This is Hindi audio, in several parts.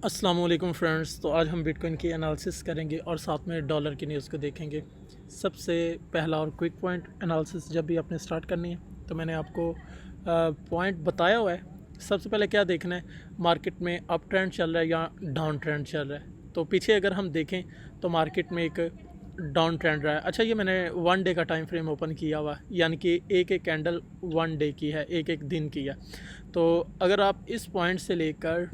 अस्सलाम वालेकुम फ्रेंड्स। तो आज हम बिटकॉइन की एनालिसिस करेंगे और साथ में डॉलर की न्यूज़ को देखेंगे। सबसे पहला और क्विक पॉइंट, एनालिसिस जब भी आपने स्टार्ट करनी है तो मैंने आपको पॉइंट बताया हुआ है। सबसे पहले क्या देखना है, मार्केट में अप ट्रेंड चल रहा है या डाउन ट्रेंड चल रहा है। तो पीछे अगर हम देखें तो मार्केट में एक डाउन ट्रेंड रहा है। अच्छा, ये मैंने 1 डे का टाइम फ्रेम ओपन किया हुआ, यानी कि एक एक कैंडल 1 डे की है, एक एक दिन की है। तो अगर आप इस पॉइंट से लेकर,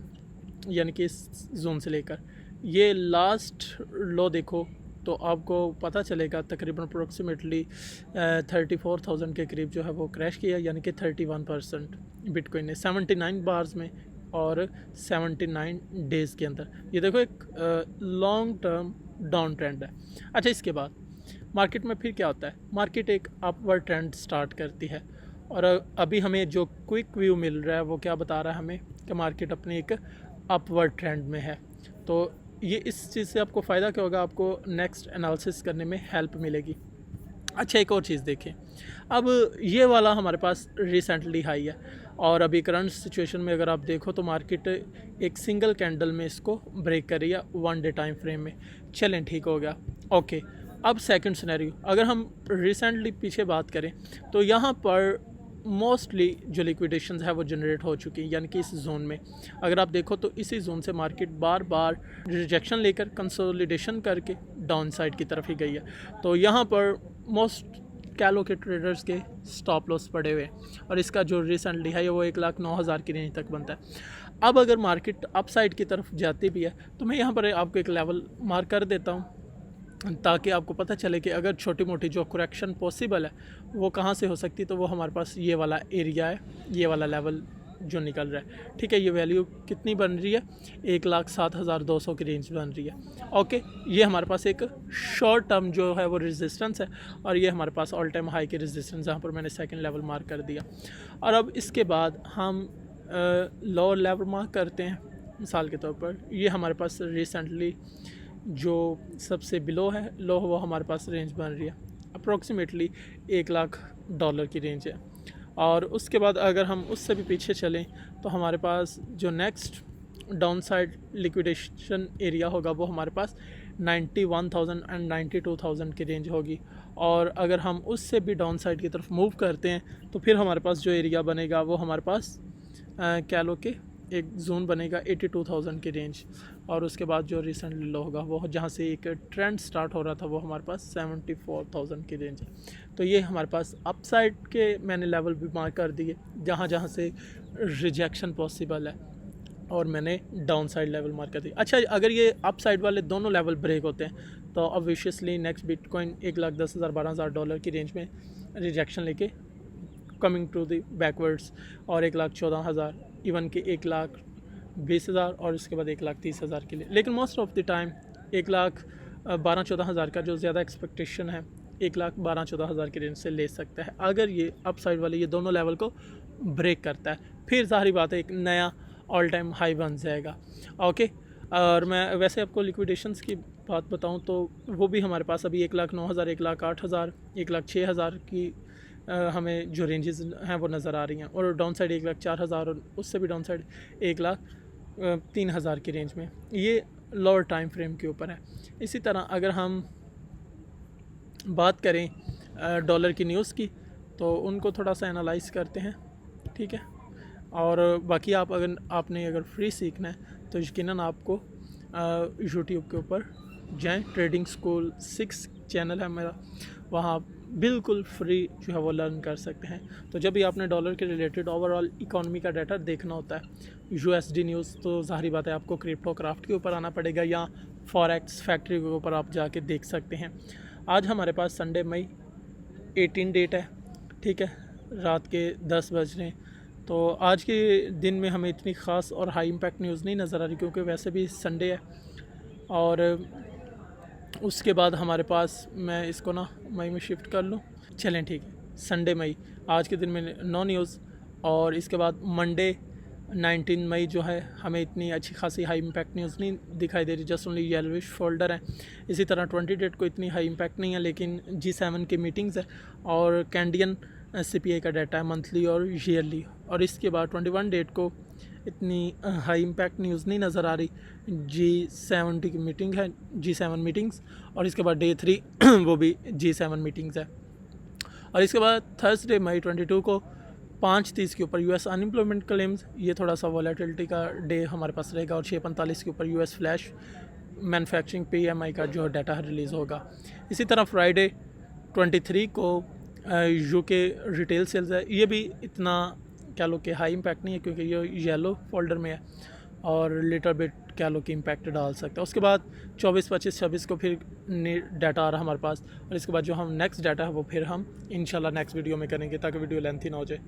यानी कि इस जोन से लेकर ये लास्ट लो देखो तो आपको पता चलेगा तकरीबन अप्रोक्सीमेटली 34,000 के करीब जो है वो क्रैश किया, यानी कि 31% बिटकॉइन ने 79 बार्स में और 79 डेज़ के अंदर। ये देखो एक लॉन्ग टर्म डाउन ट्रेंड है। अच्छा, इसके बाद मार्केट में फिर क्या होता है, मार्केट एक अपवर्ड ट्रेंड स्टार्ट करती है और अभी हमें जो क्विक व्यू मिल रहा है वो क्या बता रहा है हमें कि मार्केट अपनी एक अपवर्ड ट्रेंड में है। तो ये इस चीज़ से आपको फ़ायदा क्या होगा, आपको नेक्स्ट एनालिसिस करने में हेल्प मिलेगी। अच्छा, एक और चीज़ देखें, अब ये वाला हमारे पास रिसेंटली हाई है और अभी करंट सिचुएशन में अगर आप देखो तो मार्केट एक सिंगल कैंडल में इसको ब्रेक कर रही है 1 डे टाइम फ्रेम में। चलें, ठीक हो गया, ओके। अब सेकंड सिनेरियो, अगर हम रिसेंटली पीछे बात करें तो यहाँ पर मोस्टली जो लिक्विडेशंस है वो जनरेट हो चुकी हैं, यानी कि इस जोन में अगर आप देखो तो इसी जोन से मार्केट बार बार रिजेक्शन लेकर कंसोलिडेशन करके डाउन साइड की तरफ ही गई है। तो यहाँ पर मोस्ट कैलो के ट्रेडर्स के स्टॉप लॉस पड़े हुए हैं और इसका जो रिसेंटली है वो 1,09,000 की रेंज तक बनता है। अब अगर मार्केट अप साइड की तरफ जाती भी है तो मैं यहाँ पर आपको एक लेवल मार्क कर देता हूँ ताकि आपको पता चले कि अगर छोटी मोटी जो करेक्शन पॉसिबल है वो कहाँ से हो सकती है। तो वो हमारे पास ये वाला एरिया है, ये वाला लेवल जो निकल रहा है, ठीक है। ये वैल्यू कितनी बन रही है, 1,07,200 की रेंज बन रही है, ओके। ये हमारे पास एक शॉर्ट टर्म जो है वो रेजिस्टेंस है और ये हमारे पास ऑल टाइम हाई की रेजिस्टेंस, जहाँ पर मैंने सेकंड लेवल मार्क कर दिया। और अब इसके बाद हम लोअर लेवल मार्क करते हैं। मिसाल के तौर पर ये हमारे पास रिसेंटली जो सबसे बिलो है लो, वो हमारे पास रेंज बन रही है अप्रोक्सीमेटली $1,00,000 की रेंज है। और उसके बाद अगर हम उससे भी पीछे चलें तो हमारे पास जो next down side liquidation area होगा वो हमारे पास 91,000 एंड 92,000 की रेंज होगी। और अगर हम उससे भी डाउन साइड की तरफ मूव करते हैं तो फिर हमारे पास जो एरिया बनेगा वो हमारे पास क्या लो के एक जोन बनेगा 82,000 की रेंज। और उसके बाद जो रिसेंटली लो होगा वो जहाँ से एक ट्रेंड स्टार्ट हो रहा था वो हमारे पास 74,000 की रेंज है। तो ये हमारे पास अपसाइड के मैंने लेवल भी मार्क कर दिए जहाँ जहाँ से रिजेक्शन पॉसिबल है, और मैंने डाउन साइड लेवल मार्क कर दिया। अच्छा, अगर ये अप साइड वाले दोनों लेवल ब्रेक होते हैं तो ऑब्वियसली नेक्स्ट बिटकॉइन 1,10,000 12,000 डॉलर की रेंज में रिजेक्शन लेके कमिंग टू द बैकवर्ड्स और 1,14,000 इवन के 1,20,000 और उसके बाद 1,30,000 के लिए। लेकिन मोस्ट ऑफ द टाइम 1,12,14,000 का जो ज़्यादा एक्सपेक्टेशन है 1,12,14,000 की रेंज से ले सकता है अगर ये अप साइड वाले ये दोनों लेवल को ब्रेक करता है। फिर जाहिर बात है एक नया ऑल टाइम हाई बन जाएगा, ओके। और मैं वैसे आपको लिक्विडेशंस की बात बताऊं तो वो भी हमारे पास अभी 1,09,000 1,08,000 1,06,000 की हमें जो रेंजेस हैं वो नज़र आ रही हैं। और डाउन साइड 1,04,000 और उससे भी डाउन साइड 1,03,000 की रेंज में, ये लोअर टाइम फ्रेम के ऊपर है। इसी तरह अगर हम बात करें डॉलर की न्यूज़ की तो उनको थोड़ा सा एनालाइज करते हैं, ठीक है। और बाकी अगर आपने फ्री सीखना है तो यकीनन आपको यूट्यूब के ऊपर जाएं। ट्रेडिंग स्कूल 6 चैनल है मेरा, वहाँ बिल्कुल फ्री जो है वो लर्न कर सकते हैं। तो जब भी आपने डॉलर के रिलेटेड ओवरऑल इकोनॉमी का डाटा देखना होता है, यूएसडी न्यूज़, तो ज़ाहिर बात है आपको क्रिप्टो क्राफ्ट के ऊपर आना पड़ेगा या फॉरेक्स फैक्ट्री के ऊपर आप जाके देख सकते हैं। आज हमारे पास संडे मई 18 डेट है, ठीक है, रात के 10 बज रहे हैं। तो आज के दिन में हमें इतनी ख़ास और हाई इम्पैक्ट न्यूज़ नहीं नज़र आ रही क्योंकि वैसे भी संडे है। और उसके बाद हमारे पास, मैं इसको ना मई में शिफ्ट कर लूँ, चलें ठीक है, संडे मई आज के दिन में नो न्यूज़। और इसके बाद मंडे 19 मई जो है हमें इतनी अच्छी खासी हाई इम्पैक्ट न्यूज़ नहीं दिखाई दे रही, जस्ट ओनली येलोविश फोल्डर है। इसी तरह 20 डेट को इतनी हाई इम्पैक्ट नहीं है, लेकिन G7 की मीटिंग्स है और कैंडियन CPI का डाटा है मंथली और ईयरली। और इसके बाद 21 डेट को इतनी हाई इम्पैक्ट न्यूज़ नहीं नज़र आ रही। G70 की मीटिंग है, G7 मीटिंग्स, और इसके बाद डे 3 वो भी G7 मीटिंग्स है। और इसके बाद थर्सडे मई 22 को 5:30 के ऊपर यूएस अनएम्प्लॉयमेंट क्लेम्स, ये थोड़ा सा वॉलेटिलिटी का डे हमारे पास रहेगा। और 6:45 के ऊपर यूएस फ्लैश मैन्युफैक्चरिंग PMI का जो डाटा रिलीज़ होगा। इसी तरह फ्राइडे 23 को यूके रिटेल सेल्स है। ये भी इतना कह लो कि हाई इम्पैक्ट नहीं है क्योंकि ये येलो फोल्डर में है और लिटिल बिट कह लो कि इम्पैक्ट डाल सकता है। उसके बाद 24, 25, 26 को फिर डाटा आ रहा है हमारे पास। और इसके बाद जो हम नेक्स्ट डाटा है वो फिर हम इंशाल्लाह नेक्स्ट वीडियो में करेंगे ताकि वीडियो लेंथी ना हो जाए।